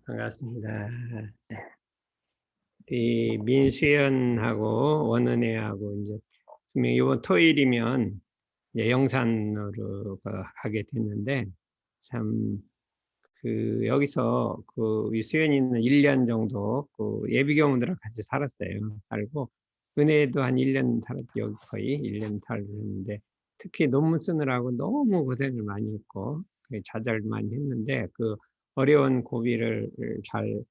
반갑습니다. 이 민수연하고 원은혜하고 이제 분명히 이번 토요일이면 이제 영산으로 가게 됐는데 참 여기서 이 수연이는 1년 정도 예비경호들하고 같이 살았어요. 살고 은혜도 한 1년 살았지. 여기 거의 1년 살았는데 특히 논문 쓰느라고 너무 고생을 많이 했고 좌절 많이 했는데 어려운 고비를 잘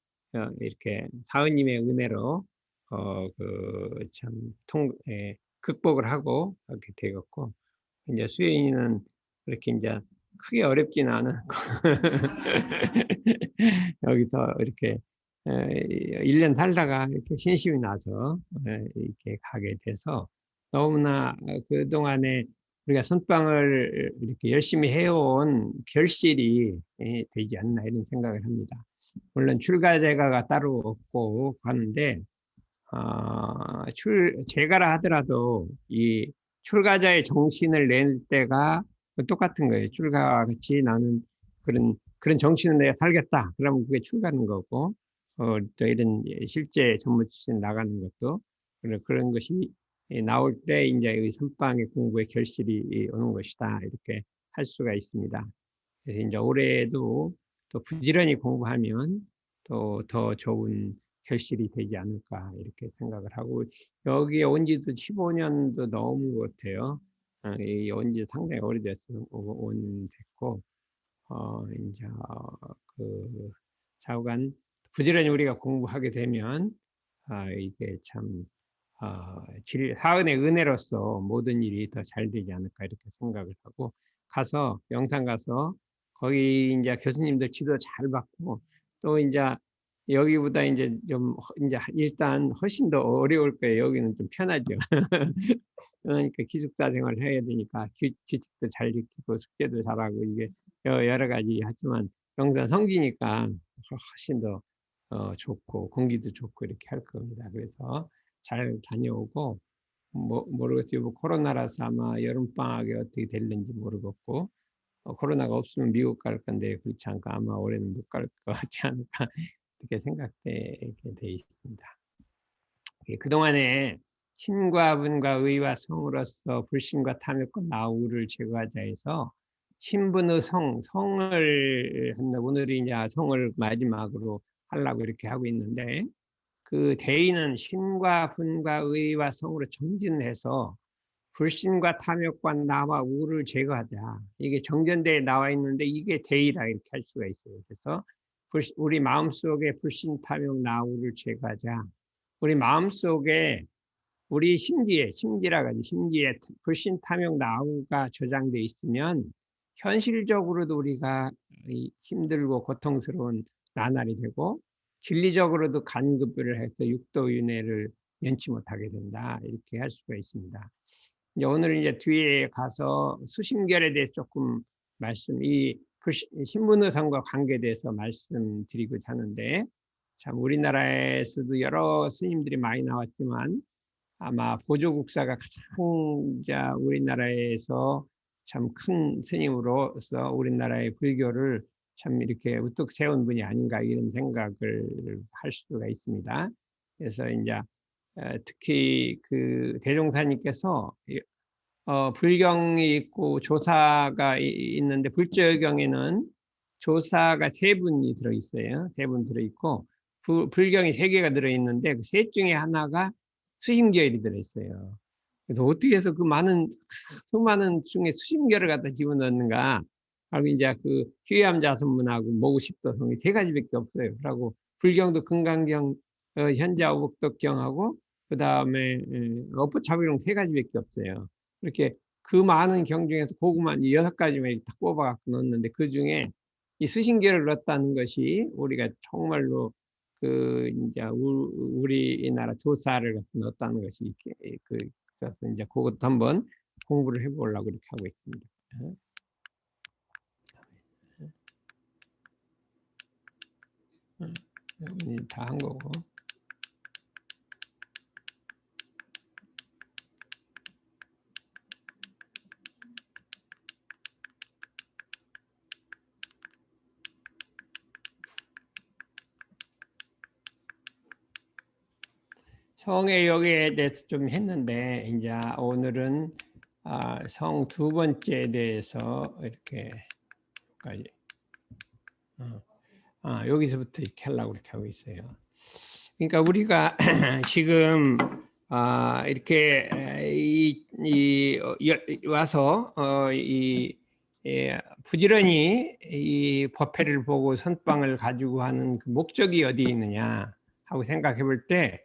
이렇게 사은님의 은혜로 참 극복을 하고 이렇게 되었고 이제 수연이는 그렇게 이제 크게 어렵지는 않은 여기서 이렇게 1년 살다가 이렇게 신심이 나서 이렇게 가게 돼서 너무나 그동안에 우리가 선방을 이렇게 열심히 해온 결실이 되지 않나 이런 생각을 합니다. 물론 출가제가가 따로 없고 하는데 제가라 하더라도 이 출가자의 정신을 낼 때가 똑같은 거예요. 출가와 같이 나는 그런 정신을 내가 살겠다. 그러면 그게 출가는 거고, 또 이런 실제 전무 출신 나가는 것도 그런 것이 나올 때 이제 이 선방의 공부의 결실이 오는 것이다. 이렇게 할 수가 있습니다. 그래서 이제 올해도 또 부지런히 공부하면 또 더 좋은 결실이 되지 않을까 이렇게 생각을 하고 여기에 온 지도 15년도 넘은 것 같아요. 온 지 상당히 오래됐어. 온 됐고 이제 좌우간 부지런히 우리가 공부하게 되면 이게 참 하은의 은혜로서 모든 일이 더 잘 되지 않을까 이렇게 생각을 하고 가서 영산 가서 거기 이제 교수님들 지도 잘 받고 또 이제 여기보다 이제 좀 이제 일단 훨씬 더 어려울 거예요. 여기는 좀 편하죠. 그러니까 기숙사 생활을 해야 되니까 규칙도 잘 지키고 숙제도 잘하고 이게 여러 가지 하지만 영산 성지니까 훨씬 더 좋고 공기도 좋고 이렇게 할 겁니다. 그래서 잘 다녀오고 모르겠어요. 뭐 코로나라서 아마 여름방학에 어떻게 될는지 모르겠고 코로나가 없으면 미국 갈 건데 그렇지 않고 아마 올해는 못 갈 것 같지 않을까 이렇게 생각되게 돼 있습니다. 그동안에 신과 분과 의와 성으로서 불신과 탐욕과 나우를 제거하자 해서 신분의 성을 한다. 오늘이 이제 성을 마지막으로 하려고 이렇게 하고 있는데 그 대의는 신과 분과 의와 성으로 정진해서 불신과 탐욕과 나와 우를 제거하자. 이게 정전대에 나와 있는데 이게 대의라 이렇게 할 수가 있어요. 그래서 우리 마음속에 불신, 탐욕, 나우를 제거하자. 우리 마음속에 우리 심지라 가지고 심지에 불신, 탐욕, 나우가 저장돼 있으면 현실적으로도 우리가 힘들고 고통스러운 나날이 되고 진리적으로도 간급을 해서 육도윤회를 면치 못하게 된다 이렇게 할 수가 있습니다. 이제 오늘 이제 뒤에 가서 수심결에 대해서 조금 신분의성과 관계돼서 말씀드리고자 하는데 참 우리나라에서도 여러 스님들이 많이 나왔지만 아마 보조국사가 가장 이제 우리나라에서 참 큰 스님으로서 우리나라의 불교를 참 이렇게 우뚝 세운 분이 아닌가 이런 생각을 할 수가 있습니다. 그래서 이제 특히 그 대종사님께서 불경이 있고 조사가 있는데 불조경에는 조사가 3분이 들어있어요. 3분 들어있고 불경이 3개가 들어있는데 그 셋 중에 하나가 수심결이 들어있어요. 그래서 어떻게 해서 그 수많은 중에 수심결을 갖다 집어넣는가 하고 이제 그 휴암자선문하고 모구십도성이 3가지밖에 없어요. 그리고 불경도 금강경, 현자오복덕경하고 그 다음에 업부차비룡 3가지밖에 없어요. 이렇게 그 많은 경 중에서 고구마 6가지만 딱 뽑아갖고 넣었는데 그 중에 이 수신계를 넣었다는 것이 우리가 정말로 이제 우리나라 조사를 넣었다는 것이 그래서 이제 그것도 한번 공부를 해보려고 이렇게 하고 있습니다. 다 한 거고. 성의 역에 대해서 좀 했는데 이제 오늘은 성 두 번째에 대해서 이렇게까지 여기서부터 이렇게 하려고 이렇게 하고 있어요. 그러니까 우리가 지금 이렇게 와서 부지런히 이 법회를 보고 선방을 가지고 하는 그 목적이 어디 있느냐 하고 생각해 볼 때,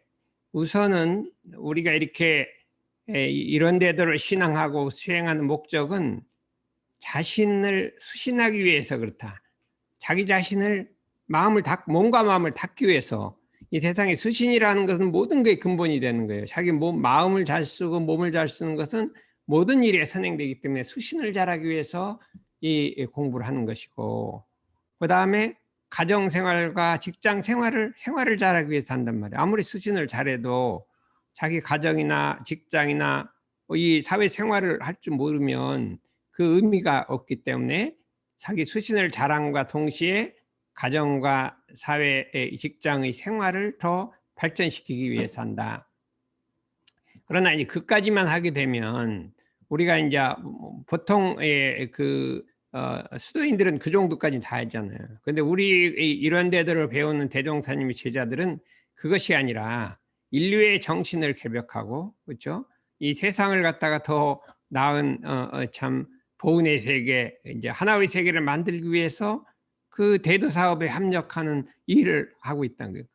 우선은 우리가 이렇게 이런 데들을 신앙하고 수행하는 목적은 자신을 수신하기 위해서 그렇다. 자기 자신을 몸과 마음을 닦기 위해서. 이 세상에 수신이라는 것은 모든 게 근본이 되는 거예요. 자기 마음을 잘 쓰고 몸을 잘 쓰는 것은 모든 일에 선행되기 때문에 수신을 잘하기 위해서 이 공부를 하는 것이고, 그 다음에 가정생활과 직장생활을 잘하기 위해서 한단 말이에요. 아무리 수신을 잘해도 자기 가정이나 직장이나 이 사회생활을 할 줄 모르면 그 의미가 없기 때문에 자기 수신을 잘함과 동시에 가정과 사회의 직장의 생활을 더 발전시키기 위해서 한다. 그러나 이제 그까지만 하게 되면 우리가 이제 보통의 수도인들은 그 정도까지 다 했잖아요. 근데 우리 이런 데들을 배우는 대종사님의 제자들은 그것이 아니라 인류의 정신을 개벽하고, 그렇죠? 이 세상을 갖다가 더 나은 참 보은의 세계, 이제 하나의 세계를 만들기 위해서 그 대도 사업에 합력하는 일을 하고 있다는 거예요.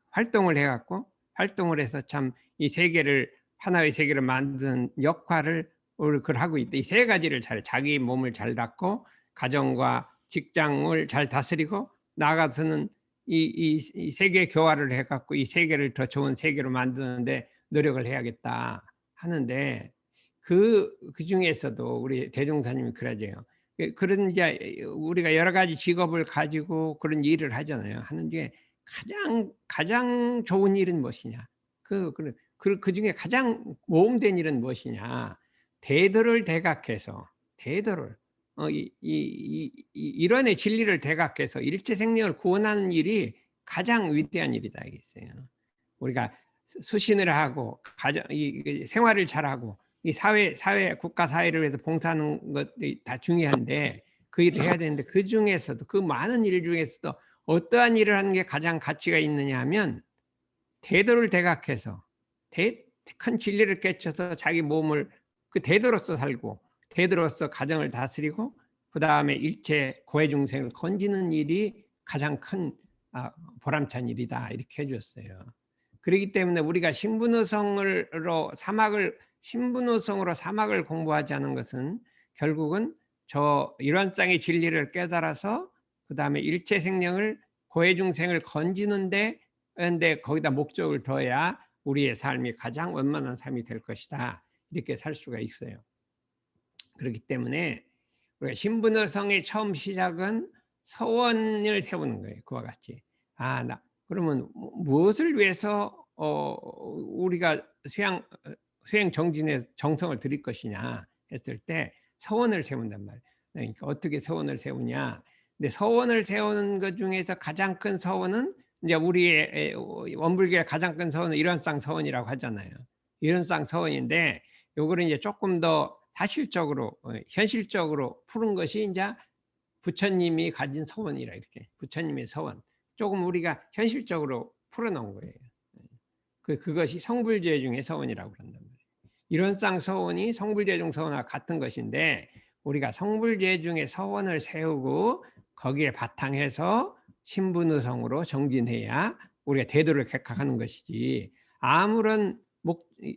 활동을 해서 참 이 세계를 하나의 세계를 만드는 역할을 그걸 하고 있다. 이 세 가지를 자기 몸을 잘 닦고 가정과 직장을 잘 다스리고 나아가서는 이 세계 교화를 해갖고 이 세계를 더 좋은 세계로 만드는데 노력을 해야겠다 하는데, 그 중에서도 우리 대종사님이 그러세요. 그런 이제 우리가 여러 가지 직업을 가지고 그런 일을 하잖아요. 하는 게 가장 좋은 일은 무엇이냐? 그 중에 가장 모험된 일은 무엇이냐? 대도를 대각해서 이론의 진리를 대각해서 일체 생명을 구원하는 일이 가장 위대한 일이다 이겠어요. 우리가 수신을 하고 생활을 잘하고 이 사회 국가 사회를 위해서 봉사하는 것이 다 중요한데 그 일을 해야 되는데, 그 중에서도 그 많은 일 중에서도 어떠한 일을 하는 게 가장 가치가 있느냐 하면 대도를 대각해서 큰 진리를 깨쳐서 자기 몸을 그 대도로서 살고 대도로서 가정을 다스리고 그 다음에 일체 고해중생을 건지는 일이 가장 큰 보람찬 일이다 이렇게 해줬어요. 그렇기 때문에 우리가 신분의성으로 사막을 공부하지 않은 것은 결국은 저 일원상의 진리를 깨달아서 그 다음에 일체 생명을 고해중생을 건지는데 거기다 목적을 둬야 우리의 삶이 가장 원만한 삶이 될 것이다 이렇게 살 수가 있어요. 그렇기 때문에 우리가 신분의성의 처음 시작은 서원을 세우는 거예요. 그와 같이 그러면 무엇을 위해서 우리가 수행 정진에 정성을 들일 것이냐 했을 때 서원을 세운단 말이에요. 그러니까 어떻게 서원을 세우냐? 근데 서원을 세우는 것 중에서 가장 큰 서원은 이제 우리의 원불교의 가장 큰 서원은 일원상 서원이라고 하잖아요. 일원상 서원인데 요거를 이제 조금 더 사실적으로 현실적으로 푸는 것이 이제 부처님이 가진 서원이라 이렇게 부처님의 서원. 조금 우리가 현실적으로 풀어놓은 거예요. 그것이 성불제 중의 서원이라고 그런단 말이에요. 일원상 서원이 성불제 중 서원과 같은 것인데 우리가 성불제 중에 서원을 세우고 거기에 바탕해서 신분의성으로 정진해야 우리가 대도를 객각하는 것이지, 아무런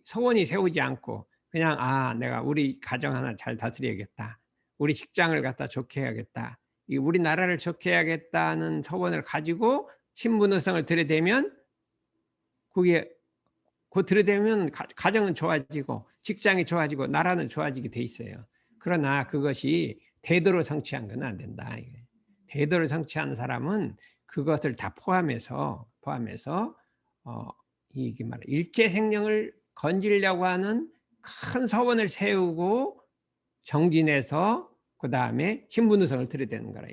서원이 세우지 않고 그냥 내가 우리 가정 하나 잘 다스려야겠다, 우리 직장을 갖다 좋게 해야겠다, 우리나라를 좋게 해야겠다는 서원을 가지고 신분의성을 들여대면 들여대면 가정은 좋아지고 직장이 좋아지고 나라는 좋아지게 돼 있어요. 그러나 그것이 대도로 성취한 건 안 된다. 대도를 성취한 사람은 그것을 다 포함해서 이게 말이야, 일체 생명을 건지려고 하는 큰 서원을 세우고 정진해서 그 다음에 신분의성을 들여대는 거라.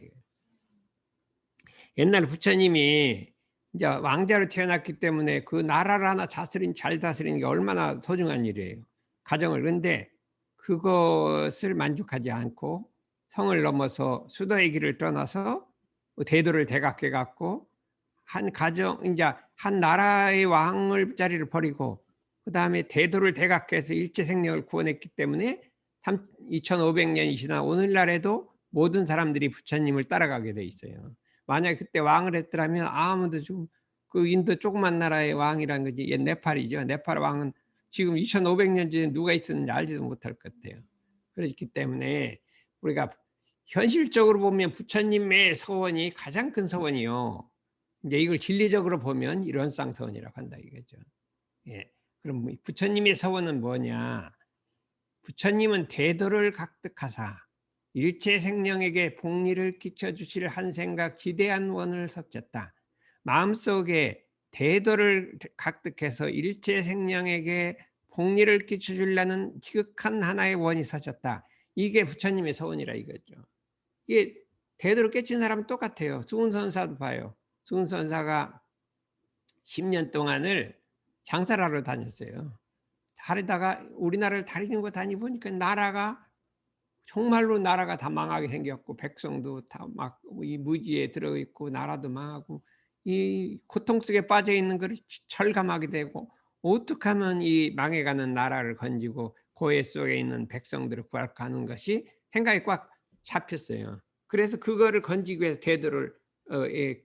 옛날 부처님이 이제 왕자로 태어났기 때문에 그 나라를 하나 잘 다스리는 게 얼마나 소중한 일이에요. 가정을. 그런데 그것을 만족하지 않고 성을 넘어서 수도의 길을 떠나서 대도를 대각해 갖고 한 가정, 이제 한 나라의 왕을 자리를 버리고 그다음에 대도를 대각해서 일체 생명을 구원했기 때문에 2500년이 지나 오늘날에도 모든 사람들이 부처님을 따라가게 돼 있어요. 만약 그때 왕을 했더라면 아무도 좀 그 인도 조그만 나라의 왕이란 거지. 옛 네팔이죠. 네팔 왕은 지금 2500년 전에 누가 있었는지 알지도 못할 것 같아요. 그렇기 때문에 우리가 현실적으로 보면 부처님의 서원이 가장 큰 서원이요. 이제 이걸 진리적으로 보면 이런 쌍서원이라고 한다 이거죠. 예. 그럼 부처님의 서원은 뭐냐? 부처님은 대도를 각득하사 일체 생명에게 복리를 끼쳐 주실 한 생각 지대한 원을 섭졌다. 마음속에 대도를 각득해서 일체 생명에게 복리를 끼쳐 주려는 지극한 하나의 원이 서졌다. 이게 부처님의 서원이라 이거죠. 이게 대도를 깨친 사람은 똑같아요. 수훈선사도 봐요. 수훈선사가 10년 동안을 장사를 하러 다녔어요. 하려다가 우리나라를 다니는 거 다니보니까 나라가 정말로 나라가 다 망하게 생겼고 백성도 다 막 이 무지에 들어있고 나라도 망하고 이 고통 속에 빠져 있는 것을 철감하게 되고 어떻게 하면 이 망해가는 나라를 건지고 고해 속에 있는 백성들을 구할까 하는 것이 생각이 꽉 잡혔어요. 그래서 그거를 건지기 위해서 대도를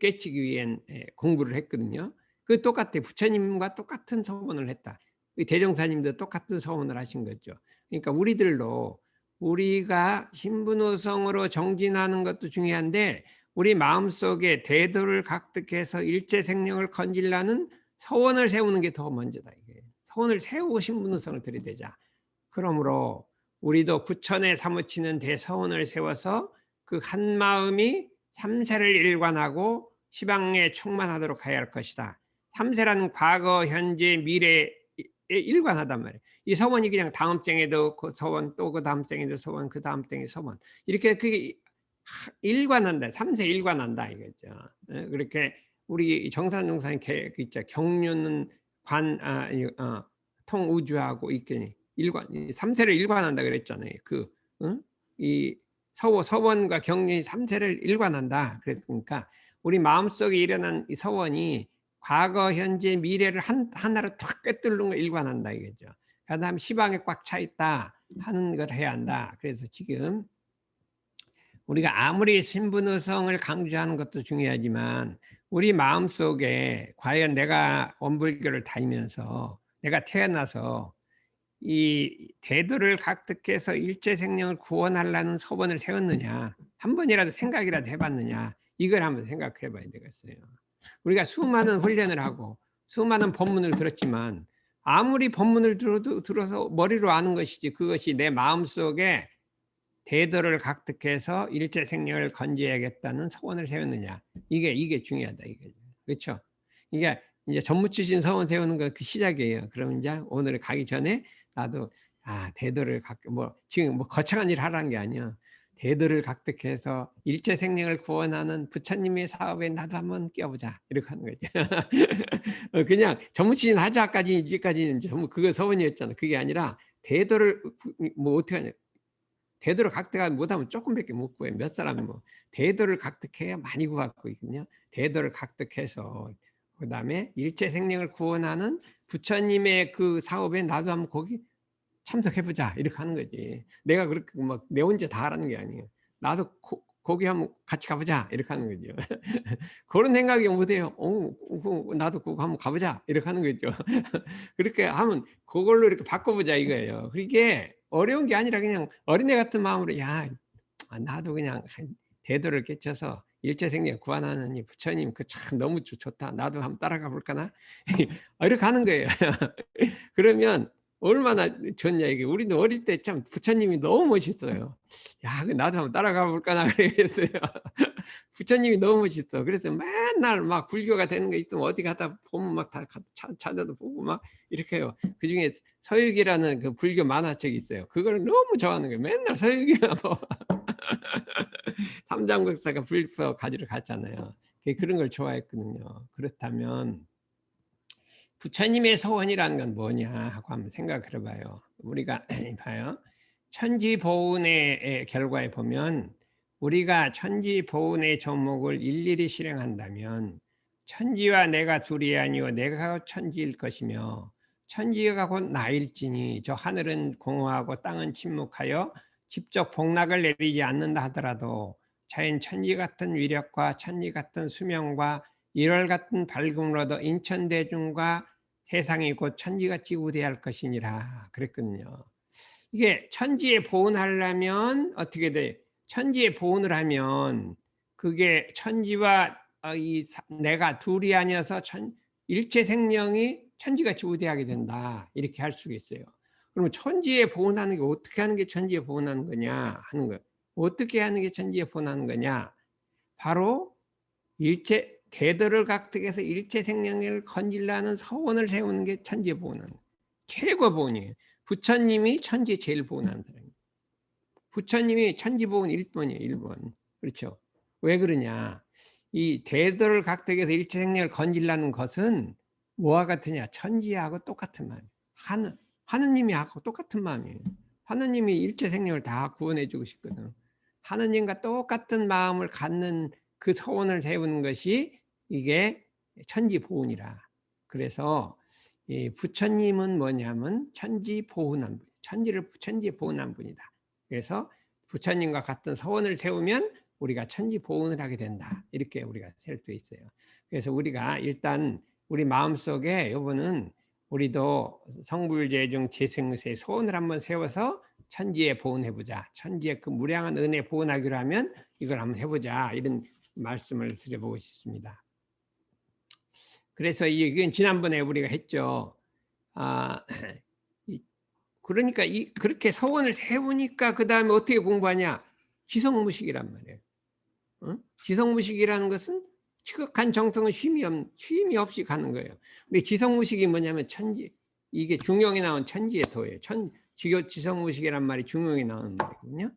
깨치기 위한 공부를 했거든요. 그 똑같아. 부처님과 똑같은 서원을 했다. 대종사님도 똑같은 서원을 하신 거죠. 그러니까 우리들도 우리가 신분호성으로 정진하는 것도 중요한데 우리 마음속에 대도를 각득해서 일체 생명을 건질라는 서원을 세우는 게 더 먼저다. 이게 서원을 세우고 신분호성을 들이대자. 그러므로 우리도 구천에 사무치는 대서원을 세워서 그 한 마음이 삼세를 일관하고 시방에 충만하도록 해야 할 것이다. 삼세라는 과거, 현재, 미래에 일관하단 말이에요. 이 서원이 그냥 다음 생에도 그 서원, 또 그 다음 생에도 서원, 그 다음 생에 서원. 이렇게 그게 일관한다. 삼세 일관한다 이거죠. 그렇게 우리 정산용사님 있죠. 경륜은 통우주하고 있겠니. 일관, 삼세를 일관한다 그랬잖아요. 이 서원과 경륜이 삼세를 일관한다. 그랬으니까 우리 마음속에 일어난 이 서원이 과거, 현재, 미래를 하나로 탁 꿰뚫는 거 일관한다 이거죠. 그다음 시방에 꽉 차 있다 하는 걸 해야 한다. 그래서 지금 우리가 아무리 신분의성을 강조하는 것도 중요하지만 우리 마음속에 과연 내가 원불교를 다니면서 내가 태어나서 이 대도를 각득해서 일체 생명을 구원하려는 서원을 세웠느냐, 한 번이라도 생각이라도 해봤느냐, 이걸 한번 생각해 봐야 되겠어요. 우리가 수많은 훈련을 하고 수많은 법문을 들었지만 아무리 법문을 들어서 머리로 아는 것이지 그것이 내 마음속에 대도를 각득해서 일체 생명을 건져야겠다는 서원을 세웠느냐, 이게 중요하다 이게. 그렇죠? 이게 이제 전무치신 서원 세우는 거 그 시작이에요. 그럼 이제 오늘 가기 전에 나도 대도를 지금 거창한 일 하라는 게 아니야. 대도를 각득해서 일체 생명을 구원하는 부처님의 사업에 나도 한번 끼워보자 이렇게 하는 거죠. 그냥 전무치신 하자까지 이제까지는 전부 그거 서원이었잖아. 그게 아니라 대도를 어떻게 하냐. 대도를 각득하지 못하면 조금밖에 못 구해요. 몇 사람이 대도를 각득해야 많이 구하고 있거든요. 대도를 각득해서 그다음에 일체 생명을 구원하는 부처님의 그 사업에 나도 한번 거기 참석해보자 이렇게 하는 거지. 내가 그렇게 내 혼자 다 하라는 게 아니에요. 나도 거기 한번 같이 가보자 이렇게 하는 거죠. 그런 생각이 못해요. 나도 그거 한번 가보자 이렇게 하는 거죠. 그렇게 하면 그걸로 이렇게 바꿔보자 이거예요. 그게 어려운 게 아니라 그냥 어린애 같은 마음으로 나도 그냥 대도를 깨쳐서 일체 생명 구원하는 이 부처님 그 참 너무 좋다. 나도 한번 따라가 볼까나 이렇게 하는 거예요. 그러면 얼마나 좋냐 이게. 우리도 어릴 때 참 부처님이 너무 멋있어요. 나도 한번 따라가 볼까나 그랬어요. 부처님이 너무 멋있어. 그래서 맨날 막 불교가 되는 거 있으면 어디 가다 보면 막 다 찾아도 보고 막 이렇게 해요. 그 중에 서유기라는 그 불교 만화책이 있어요. 그걸 너무 좋아하는 거예요. 맨날 서유기나 삼장법사가 불교 가지러 갔잖아요. 그런 걸 좋아했거든요. 그렇다면 부처님의 소원이라는 건 뭐냐 하고 한번 생각을 해봐요. 우리가 봐요. 천지보훈의 결과에 보면 우리가 천지보훈의 종목을 일일이 실행한다면 천지와 내가 둘이 아니요 내가 천지일 것이며 천지가 곧 나일지니 저 하늘은 공허하고 땅은 침묵하여 직접 복락을 내리지 않는다 하더라도 자연 천지 같은 위력과 천지 같은 수명과 1월 같은 밝음으로도 인천대중과 세상이 곧 천지같이 우대할 것이니라 그랬거든요. 이게 천지에 보훈하려면 어떻게 돼? 천지에 보훈을 하면 그게 천지와 내가 둘이 아니어서 일체 생명이 천지같이 우대하게 된다. 이렇게 할 수가 있어요. 그러면 천지에 보훈하는 게 어떻게 하는 게 천지에 보훈하는 거냐 하는 거예요. 어떻게 하는 게 천지에 보훈하는 거냐? 바로 일체 대德을 각득해서 일체 생명을 건질라는 서원을 세우는 게 천지에 보훈하는 최고 보훈이에요. 부처님이 천지에 제일 보훈하는 사람이에요. 부처님이 천지 보훈 1번이에요. 1번. 그렇죠. 왜 그러냐? 이 대德을 각득해서 일체 생명을 건질라는 것은 뭐와 같으냐? 천지하고 똑같은 마음이에요. 하느님이 하고 똑같은 마음이에요. 하느님이 일체 생명을 다 구원해 주고 싶거든. 하느님과 똑같은 마음을 갖는 그 서원을 세우는 것이 이게 천지 보훈이라. 그래서 이 부처님은 뭐냐면 천지 보훈한 분, 천지 보훈한 분이다. 그래서 부처님과 같은 서원을 세우면 우리가 천지 보훈을 하게 된다. 이렇게 우리가 셀 수 있어요. 그래서 우리가 일단 우리 마음속에 요거는 우리도 성불재중 재승세 소원을 한번 세워서 천지에 보훈해보자. 천지에 그 무량한 은혜 보훈하기로 하면 이걸 한번 해보자. 이런 말씀을 드려보고 싶습니다. 그래서 이건 지난번에 우리가 했죠. 그러니까 그렇게 서원을 세우니까 그 다음에 어떻게 공부하냐? 지성무식이란 말이에요. 지성무식이라는 것은 지극한 정성은 쉼이 없이 가는 거예요. 근데 지성무식이 뭐냐면 천지, 이게 중용에 나온 천지의 도예요. 지성무식이란 말이 중용에 나오는 말이거든요.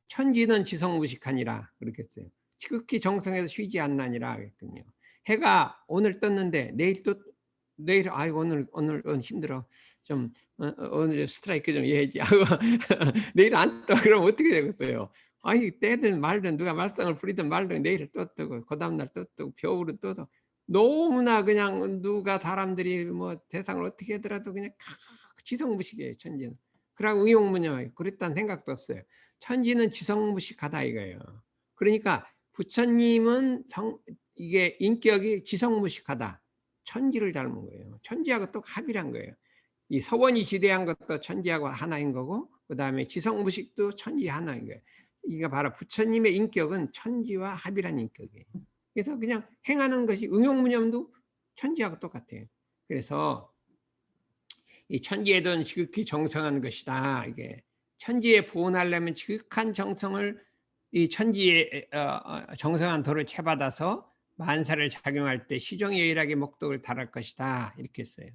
천지는 지성무식하니라 그렇게 했어요. 지극히 정성에서 쉬지 않나니라 그랬거든요. 해가 오늘 떴는데 내일 아이고 오늘 힘들어 좀 오늘 스트라이크 좀 해야지 하고 내일 안 떠 그럼 어떻게 되겠어요? 아니 때든 말든 누가 말썽을 부리든 말든 내일 또 뜨고 그 다음날 또 뜨고 겨울은 또 너무나 그냥 누가 사람들이 뭐 대상을 어떻게 하더라도 그냥 지성무식이에요 천지는. 그러고 의용무념하게 그랬다는 생각도 없어요. 천지는 지성무식하다 이거예요. 그러니까 부처님은 이게 인격이 지성무식하다. 천지를 닮은 거예요. 천지하고 또 합이란 거예요. 이 서원이 지대한 것도 천지하고 하나인 거고 그 다음에 지성무식도 천지 하나인 거예요. 이게 바로 부처님의 인격은 천지와 합이란 인격이에요. 그래서 그냥 행하는 것이 응용무념도 천지하고 똑같아요. 그래서 이 천지에도 지극히 정성한 것이다. 이게 천지에 보훈하려면 지극한 정성을 이 천지에 정성한 도를 채받아서 만사를 작용할 때 시종유일하게 목독을 달할 것이다. 이렇게 했어요.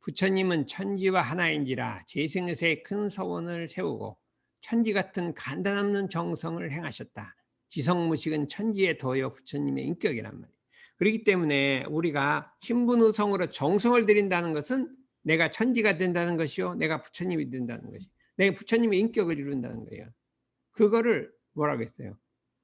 부처님은 천지와 하나인지라 재승에서의 큰 서원을 세우고 천지 같은 간단없는 정성을 행하셨다. 지성무식은 천지의 도요 부처님의 인격이란 말이에요. 그렇기 때문에 우리가 신분의성으로 정성을 들인다는 것은 내가 천지가 된다는 것이요 내가 부처님이 된다는 것이 내가 부처님의 인격을 이룬다는 거예요. 그거를 뭐라고 했어요?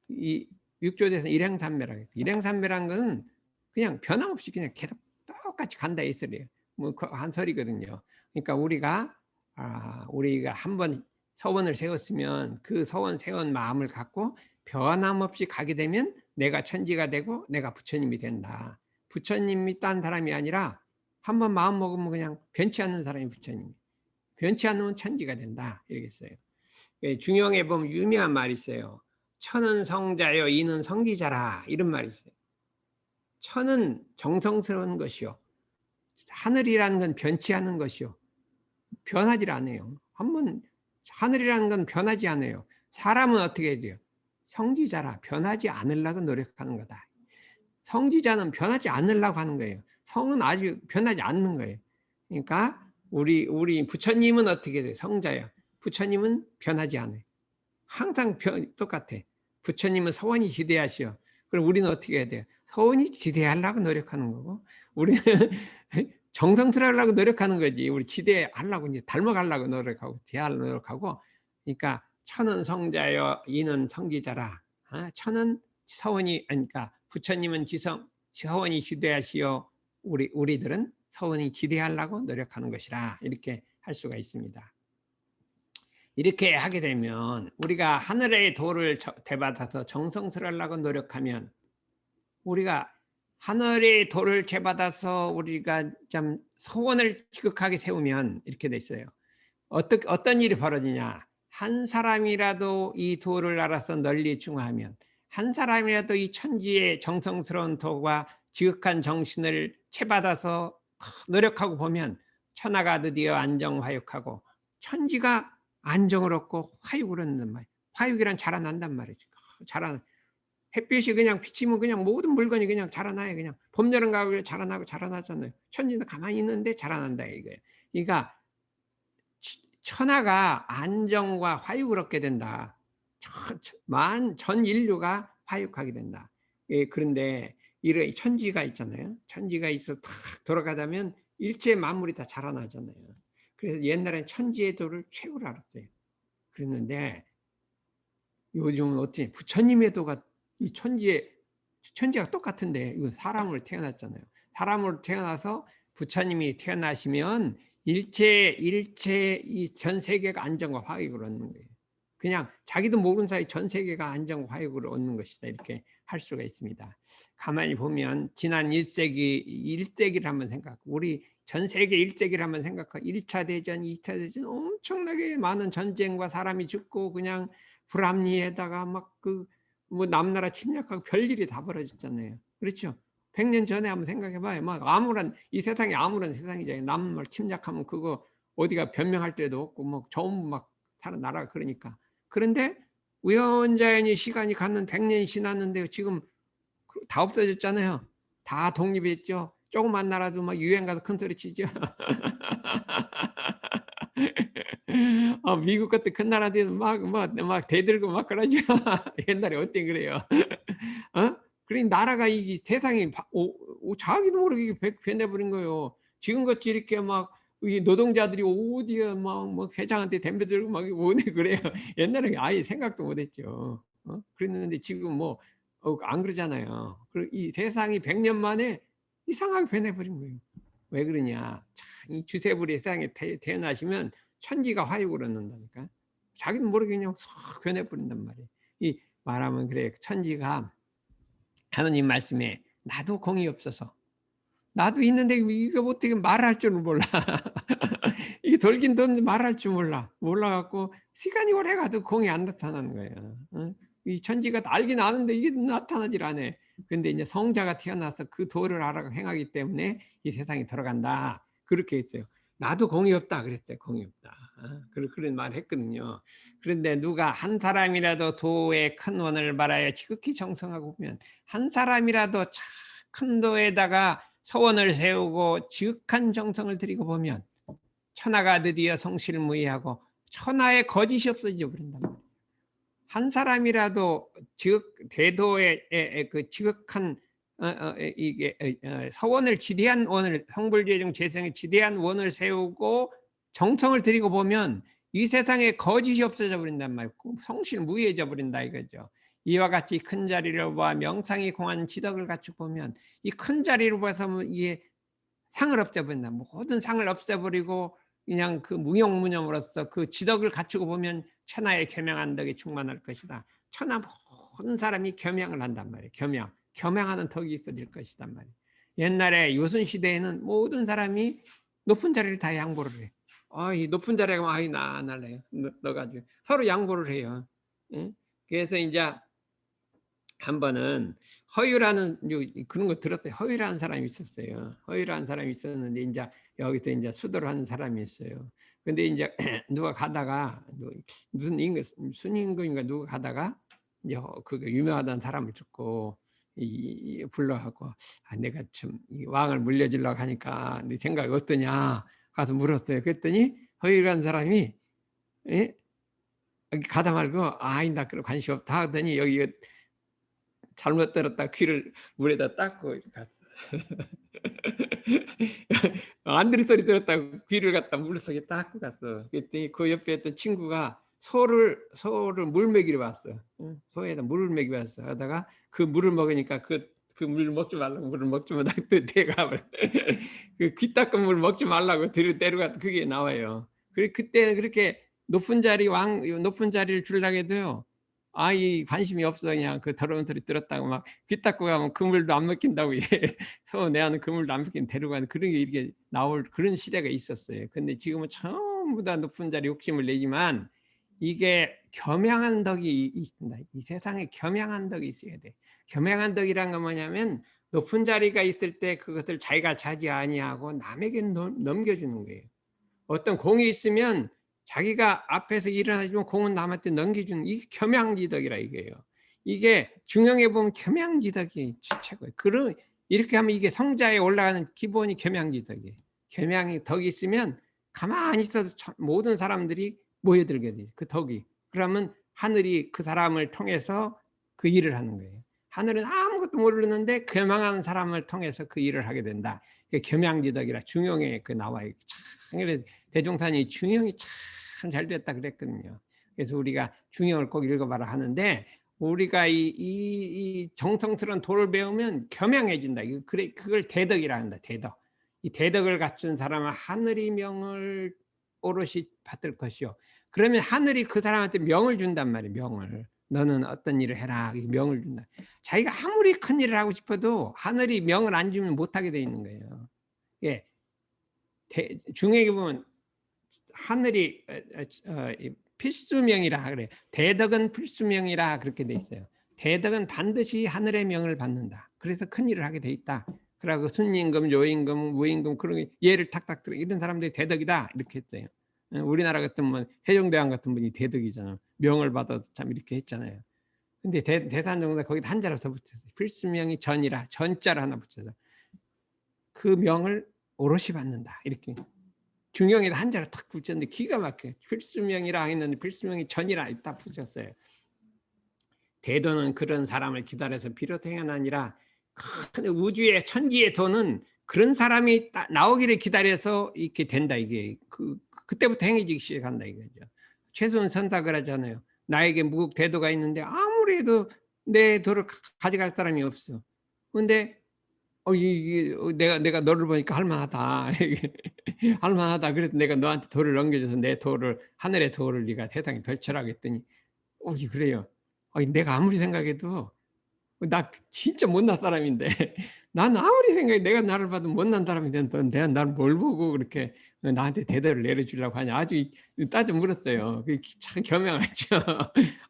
이 육조대에서 일행삼매라고 했어요. 일행삼매라는 것은 그냥 변함없이 그냥 계속 똑같이 간다 이 소리예요. 뭐 한 소리거든요. 그러니까 우리가 한번 서원을 세웠으면 그 서원 세운 마음을 갖고 변함없이 가게 되면 내가 천지가 되고 내가 부처님이 된다. 부처님이 딴 사람이 아니라 한번 마음 먹으면 그냥 변치 않는 사람이 부처님. 변치 않으면 천지가 된다. 이러겠어요. 중용에 보면 유명한 말이 있어요. 천은 성자요, 이는 성기자라. 이런 말이 있어요. 천은 정성스러운 것이요. 하늘이라는 건 변치 않는 것이요. 변하지 않아요. 한번 하늘이라는 건 변하지 않아요. 사람은 어떻게 해야 돼요? 성지자라. 변하지 않으려고 노력하는 거다. 성지자는 변하지 않으려고 하는 거예요. 성은 아주 변하지 않는 거예요. 그러니까 우리 부처님은 어떻게 돼요? 성자예요. 부처님은 변하지 않아요. 항상 똑같아. 부처님은 서원이 지대하시오. 그럼 우리는 어떻게 해야 돼요? 서원이 지대하려고 노력하는 거고, 우리는 정성스러우려고 노력하는 거지. 우리 지대하려고 이제 닮아가려고 노력하고 대하려고 노력하고. 그러니까 천은 성자여 이는 성기자라. 천은 서원이, 그러니까 부처님은 지성, 서원이 지대하시어 우리들은 서원이 지대하려고 노력하는 것이라, 이렇게 할 수가 있습니다. 이렇게 하게 되면 우리가 하늘의 도를 대받아서 정성스러우려고 노력하면, 우리가 하늘의 도를 제받아서 우리가 좀 소원을 지극하게 세우면 이렇게 돼 있어요. 어떤 일이 벌어지냐? 한 사람이라도 이 도를 알아서 널리 중화하면, 한 사람이라도 이 천지의 정성스러운 도가 지극한 정신을 채받아서 노력하고 보면 천하가 드디어 안정화육하고 천지가 안정을 얻고 화육을 얻는 말. 화육이란 자라난단 말이죠. 햇빛이 그냥 비치면 그냥 모든 물건이 그냥 자라나요. 그냥 봄, 여름, 가을에 자라나고 자라나잖아요. 천지는 가만히 있는데 자라난다 이거예요. 그러니까 천하가 안정과 화육을 얻게 된다. 전 인류가 화육하게 된다. 예, 그런데 이런 천지가 있잖아요. 천지가 있어 탁 돌아가다면 일체 만물이 다 자라나잖아요. 그래서 옛날엔 천지의 도를 최고로 알았어요. 그랬는데 요즘은 어찌 부처님의 도가 이 천지가 똑같은데, 이거 사람으로 태어났잖아요. 사람으로 태어나서 부처님이 태어나시면 일체 이 전 세계가 안정과 화익을 얻는 거예요. 그냥 자기도 모르는 사이 전 세계가 안정과 화익을 얻는 것이다, 이렇게 할 수가 있습니다. 가만히 보면 지난 1세기를 한번 생각하고, 우리 전 세계 1세기를 한번 생각하고, 1차 대전, 2차 대전 엄청나게 많은 전쟁과 사람이 죽고 그냥 불합리에다가 막 뭐 남나라 침략하고 별일이 다 벌어졌잖아요. 그렇죠? 100년 전에 한번 생각해봐요. 막 이 세상이 아무런 세상이잖아요. 남을 침략하면 그거 어디가 변명할 데도 없고 뭐 전부 막 다른 나라가 그러니까. 그런데 우연자연히 시간이 갔는 100년이 지났는데 지금 다 없어졌잖아요. 다 독립했죠. 조그만 나라도 막 유행 가서 큰 소리 치죠. 미국 같은 큰 나라들은 막 대들고 막 그러죠. 옛날에 어때 그래요. 그러니 나라가 이 세상이 자기도 모르게 변해버린 거예요. 지금같이 이렇게 막 이 노동자들이 어디에 뭐 회장한테 덤벼들고 막 오네 그래요. 옛날에 아예 생각도 못했죠. 그랬는데 지금 뭐 안 그러잖아요. 이 세상이 100년 만에 이상하게 변해버린 거예요. 왜 그러냐? 참, 이 주세불이 세상에 태어나시면 천지가 화육을 얻는다니까. 자기도 모르게 그냥 쏙 변해버린단 말이에요. 이 말하면 그래, 천지가 하느님 말씀에 나도 공이 없어서, 나도 있는데 이거 어떻게 말할 줄을 몰라. 이게 돌긴 도는데 말할 줄 몰라갖고 시간이 오래 가도 공이 안 나타나는 거예요. 이 천지가 알긴 아는데 이게 나타나질 않아. 근데 이제 성자가 태어나서 그 도를 알아 행하기 때문에 이 세상이 돌아간다, 그렇게 했어요. 나도 공이 없다 그랬어요. 공이 없다. 그런 말을 했거든요. 그런데 누가 한 사람이라도 도의 큰 원을 말하여 지극히 정성하고 보면, 한 사람이라도 큰 도에다가 서원을 세우고 지극한 정성을 들이고 보면 천하가 드디어 성실무의하고 천하의 거짓이 없어져 버린단 말이에요. 한 사람이라도 대도의 그 지극한 이게 서원을 지대한 원을, 성불재중 재성의 지대한 원을 세우고 정성을 들이고 보면 이 세상에 거짓이 없어져 버린단 말이에요. 성실무의해져 버린다 이거죠. 이와 같이 큰 자리를 보아 명상이 공한 지덕을 갖추고 보면, 이 큰 자리를 봐서 이게 상을 없애버린다. 모든 상을 없애버리고 그냥 그 무용무념으로서 그 지덕을 갖추고 보면 천하의 겸양한 덕이 충만할 것이다. 천하 모든 사람이 겸양을 한단 말이에요. 겸양하는 덕이 있어질 것이단 말이에요. 옛날에 요순시대에는 모든 사람이 높은 자리를 다 양보를 해. 이 높은 자리에 가면 나 안 할래요. 넣어가지고 서로 양보를 해요. 그래서 이제 한 번은 허유라는 그런 거 들었어요. 허유라는 사람이 있었어요. 허유라는 사람이 있었는데 이제 여기서 이제 수도를 하는 사람이 있어요. 근데 이제 누가 가다가 무슨 순임금인가 누가 가다가 이제 그 유명하다는 사람을 듣고 불러갖고 내가 참 왕을 물려주려고 하니까 네 생각이 어떠냐 가서 물었어요. 그랬더니 허유라는 사람이 여기 가다 말고 나 그런 관심 없다 하더니 여기 잘못 들었다 귀를 물에다 닦고 갔어. 안드레 소리 들었다고 귀를 갖다 물속에 닦고 갔어. 그랬더니 그 옆에 있던 친구가 소를 물 먹이러 왔어. 응? 소에다 물을 먹이러 왔어. 하다가 그 물을 먹으니까 그 물 먹지 말라고 물을 먹지 말라고 또 내가 그 귀 닦은 물 먹지 말라고 데려가 그게 나와요. 그때 그렇게 높은 자리를 주려고 해도요. 아이 관심이 없어. 그냥 그 더러운 소리 들었다고 막 귀 닦고 가면 그 물도 안 먹힌다고 내하는 그 물도 안 먹힌 데려가는 그런 게 이렇게 나올 그런 시대가 있었어요. 근데 지금은 전부 다 높은 자리 욕심을 내지만 이게 겸양한 덕이 있습니다. 이 세상에 겸양한 덕이 있어야 돼. 겸양한 덕이란 건 뭐냐면 높은 자리가 있을 때 그것을 자기가 차지 아니하고 남에게 넘겨주는 거예요. 어떤 공이 있으면 자기가 앞에서 일어나지만 공은 남한테 넘겨주는 이게 겸양지덕이라 이거예요. 이게 중형에 보면 겸양지덕이 최고예요. 이렇게 하면 이게 성자에 올라가는 기본이 겸양지덕이에요. 겸양이 덕이 있으면 가만히 있어도 모든 사람들이 모여들게 돼요. 그 덕이. 그러면 하늘이 그 사람을 통해서 그 일을 하는 거예요. 하늘은 아무것도 모르는데 겸양한 사람을 통해서 그 일을 하게 된다. 겸양지덕이라 중형에 그 나와요. 참 대종산이 중형이 참 잘 됐다 그랬거든요. 그래서 우리가 중형을 꼭 읽어봐라 하는데 우리가 이 정성스러운 도를 배우면 겸양해진다. 그걸 대덕이라 한다. 대덕. 이 대덕을 갖춘 사람은 하늘이 명을 오롯이 받을 것이요. 그러면 하늘이 그 사람한테 명을 준단 말이에요. 명을. 너는 어떤 일을 해라. 명을 준다. 자기가 아무리 큰 일을 하고 싶어도 하늘이 명을 안 주면 못하게 돼 있는 거예요. 예. 중에게 보면 하늘이 필수명이라 그래. 대덕은 필수명이라 그렇게 돼 있어요. 대덕은 반드시 하늘의 명을 받는다. 그래서 큰 일을 하게 돼 있다. 그러고 순임금, 요임금, 무임금 그런 예를 탁탁 들어 이런 사람들이 대덕이다 이렇게 했어요. 우리나라 같은 세종대왕 같은 분이 대덕이잖아. 명을 받아서 참 이렇게 했잖아요. 근데 대산정사 거기다 한자를 더 붙였어요. 필수명이 전이라 전자를 하나 붙여서 그 명을 오롯이 받는다 이렇게. 중형에다 한자를 탁 붙였는데 기가 막혀요. 필수명이라 했는데 필수명이 전이라 딱 붙였어요. 대도는 그런 사람을 기다려서 비로소 행하니라. 큰 우주의 천지의 도는 그런 사람이 나오기를 기다려서 이렇게 된다. 이게 그때부터 행해지기 시작한다 이거죠. 최소한 선다 그러잖아요. 나에게 무국 대도가 있는데 아무리 해도 내 도를 가져갈 사람이 없어. 근데 내가 너를 보니까 할만하다. 할만하다. 그래서 내가 너한테 돌을 넘겨줘서 내 돌을 하늘의 돌을 네가 세상에 펼쳐라 했더니 그래요. 내가 아무리 생각해도 나 진짜 못난 사람인데 난 아무리 생각해 내가 나를 봐도 못난 사람인데 너 내가 나를 뭘 보고 그렇게 나한테 대대를 내려주려고 하냐. 아주 따져 물었어요. 참 겸양하죠.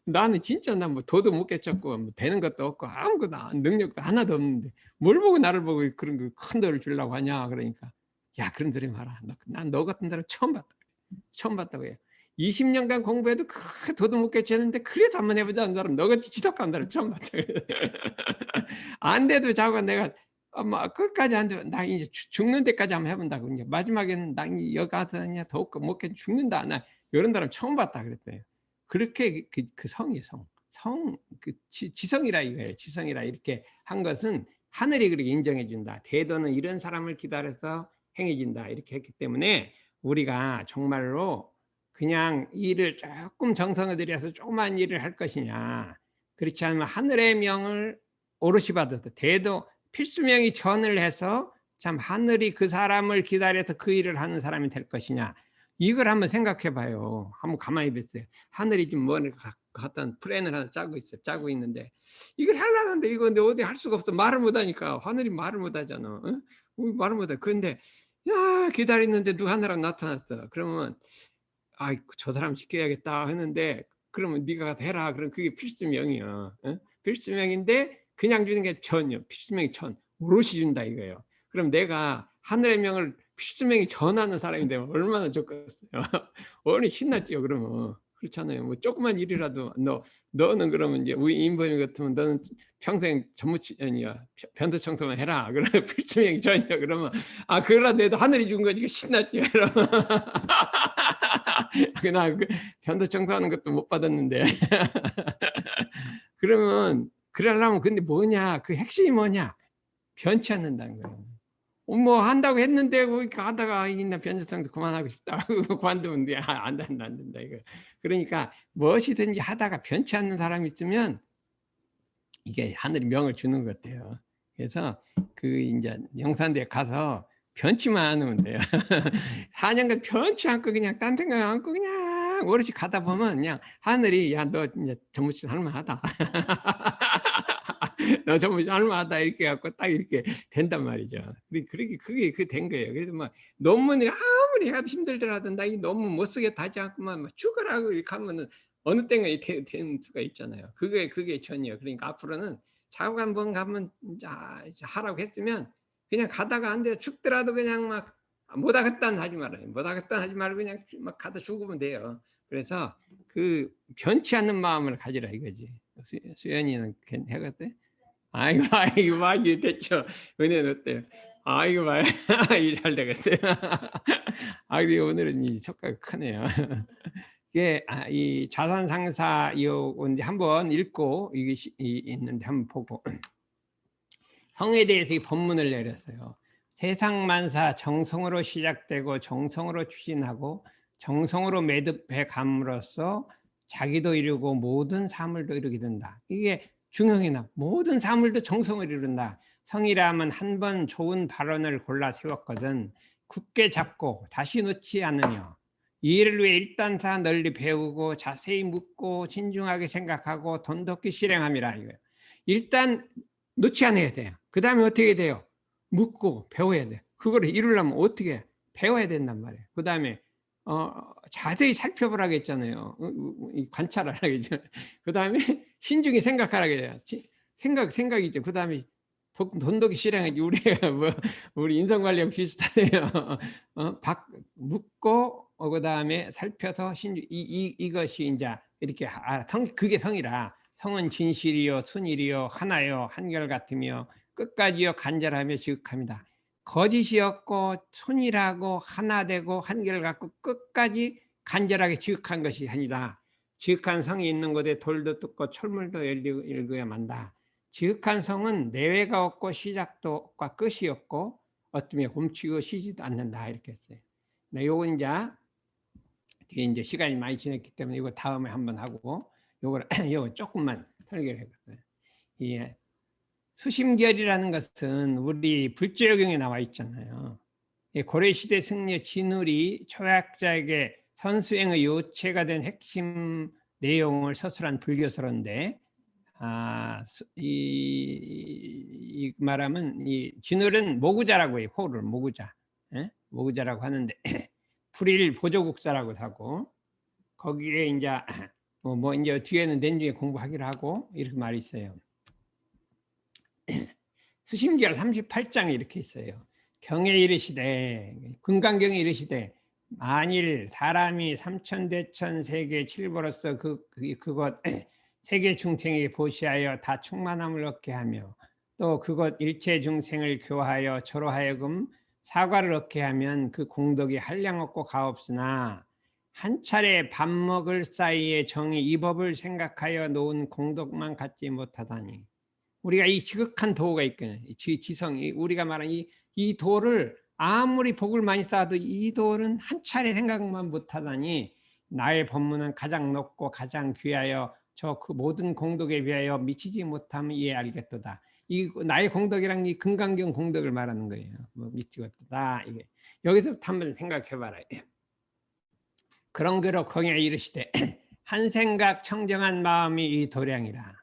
나는 진짜 나 도도 못 깨쳤고 되는 것도 없고 아무것도 능력도 하나도 없는데 뭘 보고 나를 보고 그런 큰 도를 주려고 하냐. 그러니까 야 그런 소리 마라. 난 너 같은 사람 처음 봤다고 해요. 20년간 공부해도 도도 못 깨쳤는데 그래도 한번 해보자 하는 사람 너같이 지독한 사람 처음 봤다. 안 돼도 자고 내가 끝까지 안 돼. 나 이제 죽는 데까지 한번 해본다고. 이제 마지막에는 나 여기 가서 그냥 더욱 못 깨 죽는다. 나 이런 사람 처음 봤다 그랬대요. 그렇게 그 성이에요. 지성이라 이거예요. 지성이라 이렇게 한 것은 하늘이 그렇게 인정해 준다. 대도는 이런 사람을 기다려서 행해진다. 이렇게 했기 때문에 우리가 정말로 그냥 일을 조금 정성을 들여서 조그만 일을 할 것이냐. 그렇지 않으면 하늘의 명을 오롯이 받아서 대도 필수명이 전을 해서 참 하늘이 그 사람을 기다려서 그 일을 하는 사람이 될 것이냐. 이걸 한번 생각해 봐요. 한번 가만히 보세요. 하늘이 지금 뭐를 갖다 플랜을 하나 짜고 있는데 이걸 하려는데 이거 근데 어디 할 수가 없어. 말을 못 하니까. 하늘이 말을 못 하잖아. 응? 말을 못 해. 근데 야 기다리는데 누가 하나랑 나타났어. 그러면 저 사람 시켜야겠다 했는데 그러면 네가 해라. 그럼 그게 필수명이야. 응? 필수명인데 그냥 주는 게 전이요. 필수명이 전. 오롯이 준다 이거예요. 그럼 내가 하늘의 명을 필수명이 전하는 사람이 되면 얼마나 좋겠어요. 얼마나 신났죠. 그러면. 그렇잖아요. 뭐 조그만 일이라도 너는 그러면 이제 우리 인범이 같으면 너는 평생 변도 청소만 해라. 그러면 필수명이 전이야. 그러면 그거라도 해도 하늘이 준 거지. 신났죠. 그러면 나 변도 청소하는 것도 못 받았는데 그러면 그러려면 근데 뭐냐? 그 핵심이 뭐냐? 변치 않는다는 거예요. 뭐 한다고 했는데 뭐 하다가 있나 변제성도 그만하고 싶다. 그만두면 돼. 안 된다, 안 된다 이거. 그러니까 무엇이든지 하다가 변치 않는 사람이 있으면 이게 하늘이 명을 주는 것 같아요. 그래서 그 이제 영산대에 가서 변치만 않으면 돼요. 4년간 변치 않고 그냥 딴 생각 않고 그냥 오롯이 가다 보면 그냥 하늘이 야 너 이제 전무신 할만하다. 너 전무신 할만하다 이렇게 갖고 딱 이렇게 된단 말이죠. 그렇게 그게 그 된 거예요. 그래서 막 논문을 아무리 해도 힘들더라도 나 이 논문 못 쓰겠다 하지 않고만 막 죽어라고 이렇게 하면은 어느 때가 된 수가 있잖아요. 그게 전이에요. 그러니까 앞으로는 작업 한번 가면 이제 하라고 했으면 그냥 가다가 안 돼 죽더라도 그냥 막 못하겠다는 하지 말아요. 못하겠다는 하지 말고 그냥 막 가다 죽으면 돼요. 그래서 그 변치 않는 마음을 가지라 이거지. 수연이는 해갔대? 아이고 아이고 많이 됐죠. 은혜는 어때요? 아이고 말 이게 잘 되겠어요. 아이고 오늘은 이 효과가 크네요. 이게 이 자산 상사 이제 한번 읽고 이게 있는데 한번 보고 성에 대해서 이 본문을 내렸어요. 세상 만사 정성으로 시작되고 정성으로 추진하고 정성으로 매듭해 감으로써 자기도 이루고 모든 사물도 이루게 된다. 이게 중형이나 모든 사물도 정성을 이룬다. 성이라면 한 번 좋은 발언을 골라 세웠거든 굳게 잡고 다시 놓지 않으며 이 일을 위해 일단사 널리 배우고 자세히 묻고 신중하게 생각하고 돈독히 실행함이라 이거예요. 일단 놓지 않아야 돼요. 그 다음에 어떻게 돼요? 묻고 배워야 돼. 그거를 이루려면 어떻게 배워야 된단 말이에요. 그 다음에 자세히 살펴보라고 했잖아요. 관찰하라고 했죠. 그 다음에 신중히 생각하라고 해요. 생각이죠. 그 다음에 돈독이 실행하지. 우리가 우리 인성관리하고 비슷하네요. 묻고 그 다음에 살펴서 이것이 이제 이렇게 그게 성이라. 성은 진실이요 순일이요 하나요 한결같으며 끝까지요 간절하며 지극합니다. 거짓이 없고 순일하고 하나되고 한결같고 끝까지 간절하게 지극한 것이 아니다. 지극한 성이 있는 곳에 돌도 뜯고 철물도 열고야 만다. 지극한 성은 내외가 없고 시작도 없고 끝이 없고 어둠에 훔치고 쉬지도 않는다 이렇게 했어요. 네, 요건 뒤에 이제 시간이 많이 지났기 때문에 이거 다음에 한번 하고 요거 조금만 설계를 해봤어요. 예. 수심결이라는 것은 우리 불제역경에 나와 있잖아요. 고려시대 승려 진울이 초학자에게 선수행의 요체가 된 핵심 내용을 서술한 불교서인데 이 말하면 이 진울은 모구자라고 해요. 호를 모구자. 예? 모구자라고 하는데 불일 보조국사라고 하고 거기에 이제 이제 뒤에는 내중에 공부하기로 하고 이렇게 말이 있어요. 수심결 38장에 이렇게 있어요. 경에 이르시되 금강경에 이르시되 만일 사람이 삼천대천 세계 칠보로서 그것 세계 중생에게 보시하여 다 충만함을 얻게 하며 또 그것 일체 중생을 교하여 저로 하여금 사과를 얻게 하면 그 공덕이 한량없고 가없으나 한 차례 밥 먹을 사이에 정이 이 법을 생각하여 놓은 공덕만 갖지 못하다니. 우리가 이 지극한 도가 있거든요. 지성이 우리가 말하는 이 도를 아무리 복을 많이 쌓아도 이 도는 한 차례 생각만 못하다니 나의 법문은 가장 높고 가장 귀하여 그 모든 공덕에 비하여 미치지 못하면 이에 알겠도다. 이 나의 공덕이랑 이 금강경 공덕을 말하는 거예요. 미치겠다 이게 여기서 한번 생각해봐라. 그런게로 공에 이르시되 한 생각 청정한 마음이 이 도량이라.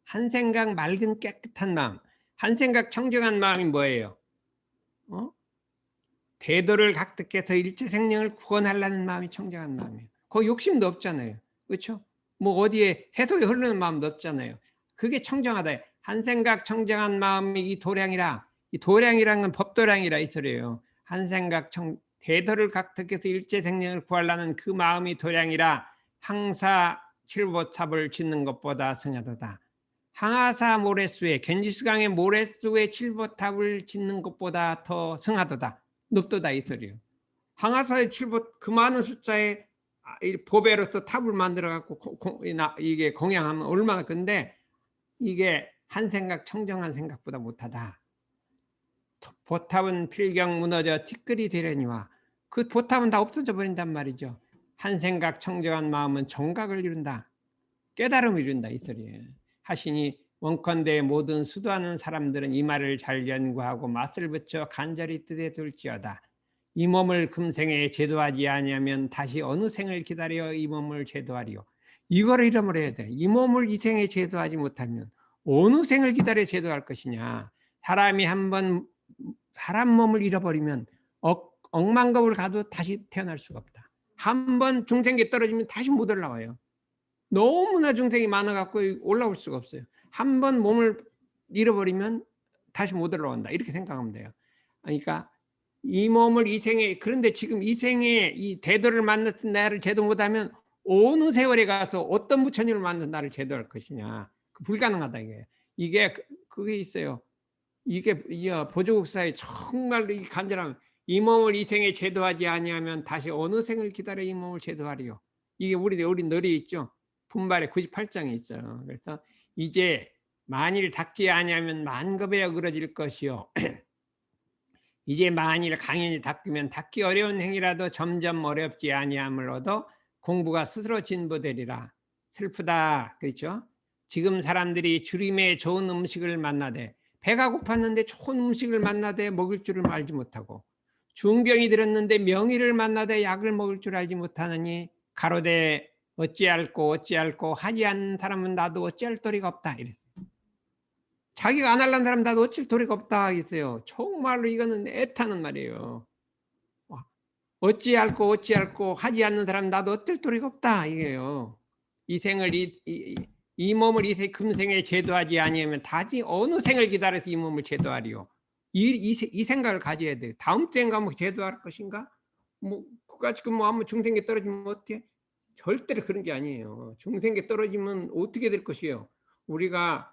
한 생각 맑은 깨끗한 마음. 한 생각 청정한 마음이 뭐예요? 대도를 각득해서 일체생명을 구원하려는 마음이 청정한 마음이에요. 그 욕심도 없잖아요. 그렇죠? 뭐 어디에 세속에 흐르는 마음도 없잖아요. 그게 청정하다. 한 생각 청정한 마음이 이 도량이라. 이 도량이란 건 법도량이라 이 소리예요. 한 생각 대도를 각득해서 일체생명을 구하려는 그 마음이 도량이라 항사 칠보탑을 짓는 것보다 승하도다. 항아사 모래수에 겐지스강의 모래수에 칠보탑을 짓는 것보다 더 승하도다. 높도다 이 소리요. 항아사의 칠보 그 많은 숫자의 보배로 또 탑을 만들어 갖고 이게 공양하면 얼마나 근데 이게 한 생각 청정한 생각보다 못하다. 보탑은 필경 무너져 티끌이 되려니와 그 보탑은 다 없어져 버린단 말이죠. 한 생각 청정한 마음은 정각을 이룬다. 깨달음을 이룬다 이 소리예요. 하시니 원컨대 모든 수도하는 사람들은 이 말을 잘 연구하고 맛을 붙여 간절히 뜻에 둘지어다. 이 몸을 금생에 제도하지 아니하면 다시 어느 생을 기다려 이 몸을 제도하리요. 이거를 이름을 해야 돼. 이 몸을 이 생에 제도하지 못하면 어느 생을 기다려 제도할 것이냐. 사람이 한번 사람 몸을 잃어버리면 억만겁을 가도 다시 태어날 수가 없다. 한번 중생계 떨어지면 다시 못 올라와요. 너무나 중생이 많아갖고 올라올 수가 없어요. 한번 몸을 잃어버리면 다시 못 올라온다. 이렇게 생각하면 돼요. 그러니까 이 몸을 이 생에, 그런데 지금 이 생에 이 대도를 만났던 나를 제도 못하면 어느 세월에 가서 어떤 부처님을 만난 나를 제도할 것이냐. 불가능하다 이게. 이게 그게 있어요. 이게 보조국사에 정말로 이 간절함. 이 몸을 이 생에 제도하지 아니하면 다시 어느 생을 기다려 이 몸을 제도하리요. 이게 우리 널이 있죠. 분발에 98장에 있어요. 그래서 이제 만일 닦지 아니하면 만급에 어그러질 것이요. 이제 만일 강연히 닦으면 닦기 어려운 행위라도 점점 어렵지 아니함을 얻어 공부가 스스로 진보되리라. 슬프다. 그렇죠? 지금 사람들이 주림의 좋은 음식을 만나되 배가 고팠는데 좋은 음식을 만나되 먹을 줄을 알지 못하고 중병이 들었는데 명의를 만나되 약을 먹을 줄 알지 못하느니 가로되 어찌할꼬 하지 않는 사람은 나도 어찌할 도리가 없다. 이랬어요. 자기가 안 하려는 사람 나도 어찌할 도리가 없다 했어요. 정말로 이거는 애타는 말이에요. 어찌할꼬 하지 않는 사람 나도 어쩔 도리가 없다 이게요. 이 생을 이 몸을 이 금생에 제도하지 아니하면 다시 어느 생을 기다려서 이 몸을 제도하리요. 이 생각을 가져야 돼요. 다음 생가 뭐 제도할 것인가? 뭐 그까지 뭐 한번 중생에 떨어지면 어떻게? 절대로 그런 게 아니에요. 중생에 떨어지면 어떻게 될 것이에요? 우리가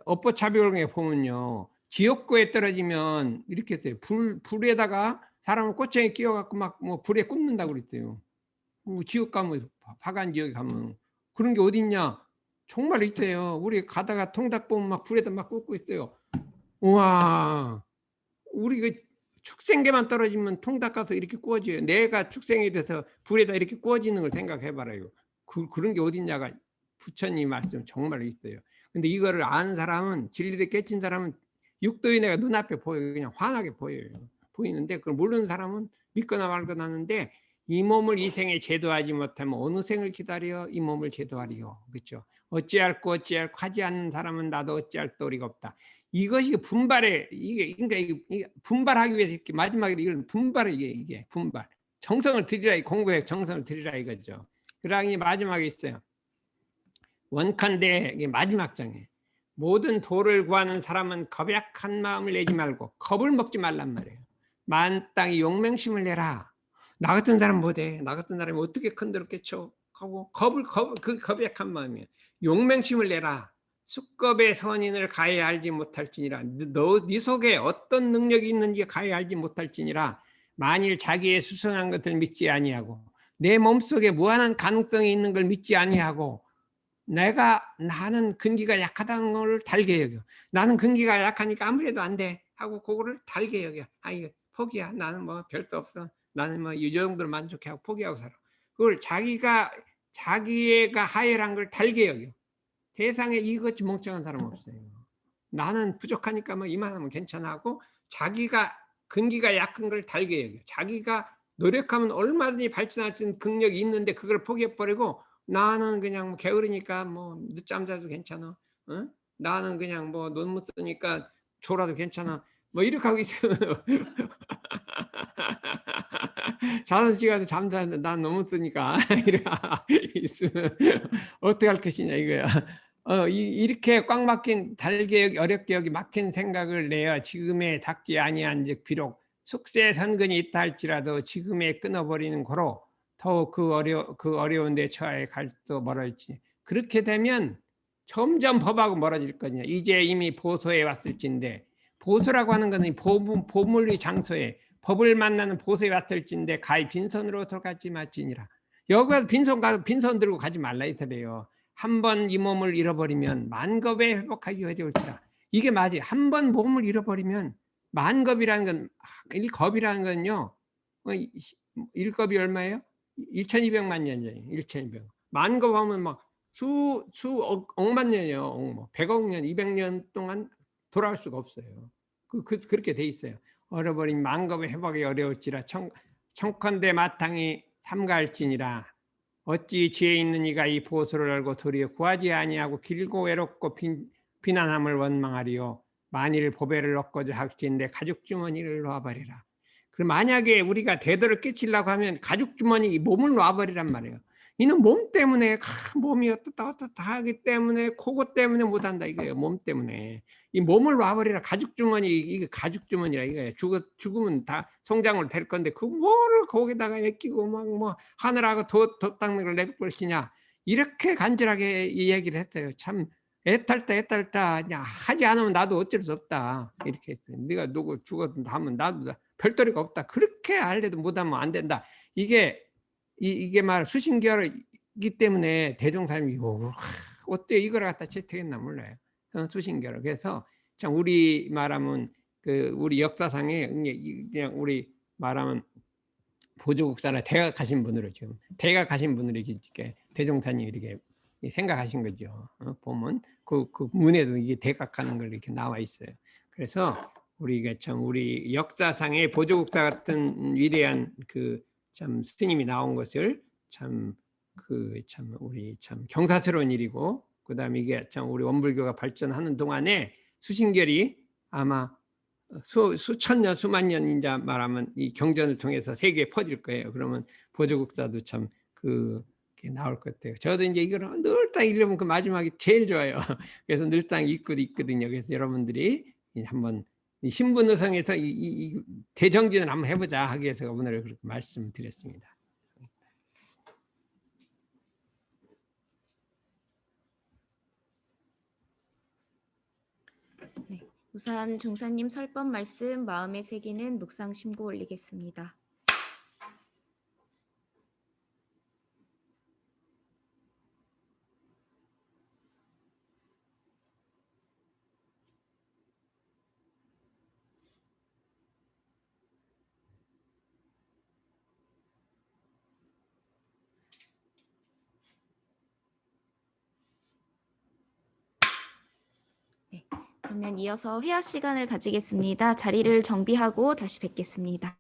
업보차별경에 보면요, 지옥고에 떨어지면 이렇게 했어요. 불에다가 사람을 꼬챙이 끼워갖고 막 뭐 불에 굽는다고 그랬어요. 지옥 가면 파간 지역에 가면 그런 게 어딨냐? 정말 있어요. 우리 가다가 통닭 보면 막 불에다 막 굽고 있어요. 우와, 우리 그 축생계만 떨어지면 통닭 가서 이렇게 구워져요. 내가 축생이 돼서 불에다 이렇게 구워지는 걸 생각해봐라요. 그런 게 어딨냐가 부처님 말씀 정말 있어요. 근데 이거를 아는 사람은, 진리를 깨친 사람은 육도의 내가 눈앞에 보여요. 그냥 환하게 보여요. 보이는데 그걸 모르는 사람은 믿거나 말거나 하는데, 이 몸을 이 생에 제도하지 못하면 어느 생을 기다려 이 몸을 제도하리요. 그렇죠? 어찌할꼬 하지 않는 사람은 나도 어찌할 도리가 없다. 이것이 분발에, 그러니까 이게 분발하기 위해서 이렇게 마지막에 이걸 분발을, 이게 분발. 정성을 들이라, 공부에 정성을 들이라 이거죠. 그러니 마지막에 있어요. 원컨대, 이게 마지막 장에 모든 도를 구하는 사람은 겁약한 마음을 내지 말고 겁을 먹지 말란 말이에요. 만땅이 용맹심을 내라. 나 같은 사람 못해. 나 같은 사람이 어떻게 큰들었겠죠? 하고 그 겁약한 마음이에요. 용맹심을 내라. 수겁의 선인을 가해 알지 못할지니라. 네 속에 어떤 능력이 있는지 가해 알지 못할지니라. 만일 자기의 수선한 것을 믿지 아니하고 내 몸속에 무한한 가능성이 있는 걸 믿지 아니하고 나는 근기가 약하다는 걸 달게 여겨. 나는 근기가 약하니까 아무래도 안 돼 하고 그거를 달게 여겨. 이거 포기야. 나는 뭐 별도 없어. 나는 뭐 이 정도로 만족해하고 포기하고 살아. 그걸 자기가 하열한 걸 달게 여겨. 세상에 이것이 멍청한 사람 없어요. 나는 부족하니까 뭐 이만하면 괜찮아 하고 자기가 근기가 약한 걸 달게 여겨. 자기가 노력하면 얼마든지 발전할 수 있는 능력이 있는데 그걸 포기해버리고 나는 그냥 뭐 게으르니까 뭐 늦잠 자도 괜찮아. 어? 나는 그냥 뭐 논 못 쓰니까 졸아도 괜찮아. 뭐 이렇게 하고 있으면 5시간에 잠자는데 난 너무 쓰니까 이렇게 있으면 어떻게 할 것이냐 이거야. 이렇게 꽉 막힌 달게 어렵게 여기 막힌 생각을 내어 지금에 닥지 아니한즉 비록 숙세 선근이 있다 할지라도 지금에 끊어버리는 고로 더욱 그 어려운 데 처해 갈도 멀어질지. 그렇게 되면 점점 법하고 멀어질 거냐. 이제 이미 보소에 왔을진데, 보소라고 하는 것은 보물의 장소에 법을 만나는 보소에 왔을진데 가히 빈손으로 돌아가지 말지니라. 여기 빈손 들고 가지 말라 이더래요. 한 번 이 몸을 잃어버리면 만겁에 회복하기 어려울지라. 이게 맞아요. 한 번 몸을 잃어버리면 만겁이라는 건, 1겁이라는 건요. 1겁이 얼마예요? 1200만 년 전이에요. 1200. 만겁 하면 막 억만 년이요. 100억 년, 200년 동안 돌아올 수가 없어요. 그렇게 돼 있어요. 얼어버린 만겁의 회복이 어려울지라 청컨대 마땅히 삼가할지니라. 어찌 지혜 있는 이가 이 보소를 알고 도리어 구하지 아니하고 길고 외롭고 비난함을 원망하리요. 만일 보배를 얻고자 할지인데 가죽 주머니를 놓아버리라. 그 만약에 우리가 대도를 끼치려고 하면 가죽 주머니 몸을 놓아버리란 말이에요. 이는 몸 때문에 몸이 어떻다 하기 때문에 그것 때문에 못한다 이거예요. 몸 때문에 이 몸을 놔버리라. 가죽 주머니, 이게 가죽 주머니라 이거예요. 죽으면 다 송장으로 될 건데 그 뭐를 거기다가 애끼고 막 뭐 하늘하고 돛 닦는 걸 내줄 것이냐 이렇게 간절하게 얘기를 했어요. 참 애탈다 그냥 하지 않으면 나도 어쩔 수 없다 이렇게 했어요. 네가 누구 죽었다 하면 나도 별도리가 없다. 그렇게 알래도 못하면 안 된다. 이게 말 수신결이기 때문에 대종사님이 어때 이걸 갖다 채택했나 몰라요. 수신결. 그래서 참 우리 말하면 우리 역사상에 그냥 우리 말하면 보조국사나 대각하신 분으로 지금 대각하신 분으로 이렇게 대종사님이 이렇게 생각하신 거죠. 보면 그 문에도 이게 대각하는 걸 이렇게 나와 있어요. 그래서 우리가 참 우리 역사상의 보조국사 같은 위대한 참 스님이 나온 것을 참 우리 참 경사스러운 일이고, 그다음에 이게 참 우리 원불교가 발전하는 동안에 수신결이 아마 수천 년 수만 년 이제 말하면 이 경전을 통해서 세계에 퍼질 거예요. 그러면 보조국사도 참 나올 것 같아요. 저도 이제 이거를 늘상 읽으면 그 마지막이 제일 좋아요. 그래서 늘상 읽고 있거든요. 그래서 여러분들이 한번 신분의성에서 이 대정진을 한번 해보자 하기 위해서 오늘 그렇게 말씀드렸습니다. 네, 우선 종사님 설법 말씀 마음에 새기는 묵상 심고 올리겠습니다. 네, 그러면 이어서 회화 시간을 가지겠습니다. 자리를 정비하고 다시 뵙겠습니다.